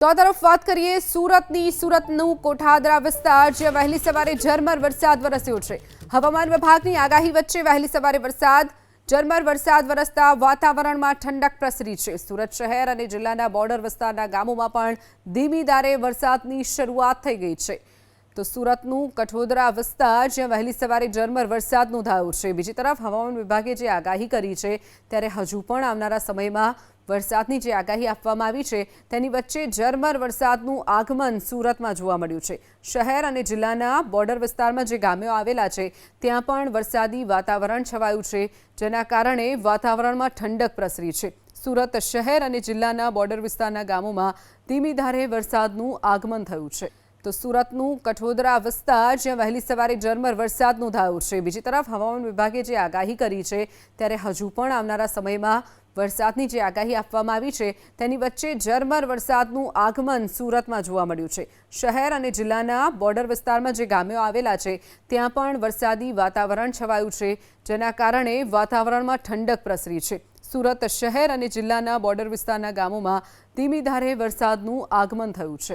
તો આ તરફ વાત કરીએ સુરતનું કોઠાદરા વિસ્તાર જ્યાં વહેલી સવારે ઝરમર વરસાદ વરસ્યો છે। હવામાન વિભાગની આગાહી વચ્ચે વહેલી સવારે ઝરમર વરસાદ વરસતા વાતાવરણમાં ઠંડક પ્રસરી છે। સુરત શહેર અને જિલ્લાના બોર્ડર વિસ્તારના ગામોમાં પણ ધીમી ધારે વરસાદની શરૂઆત થઈ ગઈ છે। તો સુરતનું કઠોદરા વિસ્તાર જ્યાં વહેલી સવારે ઝરમર વરસાદ નોંધાયો છે। બીજી તરફ હવામાન વિભાગે જે આગાહી કરી છે ત્યારે હજુ પણ આવનારા સમયમાં વરસાદની જે આગાહી આપવામાં આવી છે તેની વચ્ચે ઝરમર વરસાદનું આગમન સુરતમાં જોવા મળ્યું છે। શહેર અને જિલ્લાના બોર્ડર વિસ્તારમાં જે ગામો આવેલા છે ત્યાં પણ વરસાદી વાતાવરણ છવાયું છે, જેના કારણે વાતાવરણમાં ઠંડક પ્રસરી છે। સુરત શહેર અને જિલ્લાના બોર્ડર વિસ્તારના ગામોમાં ધીમી ધારે વરસાદનું આગમન થયું છે। તો સુરતનું કઠોદરા વિસ્તાર જ્યાં વહેલી સવારે ઝરમર વરસાદ નોંધાયો છે। બીજી તરફ હવામાન વિભાગે જે આગાહી કરી છે ત્યારે હજુ પણ આવનારા સમયમાં વરસાદની જે આગાહી આપવામાં આવી છે તેની વચ્ચે ઝરમર વરસાદનું આગમન સુરતમાં જોવા મળ્યું છે। શહેર અને જિલ્લાના બોર્ડર વિસ્તારમાં જે ગામો આવેલા છે ત્યાં પણ વરસાદી વાતાવરણ છવાયું છે, જેના કારણે વાતાવરણમાં ઠંડક પ્રસરી છે। સુરત શહેર અને જિલ્લાના બોર્ડર વિસ્તારના ગામોમાં ધીમી ધારે વરસાદનું આગમન થયું છે।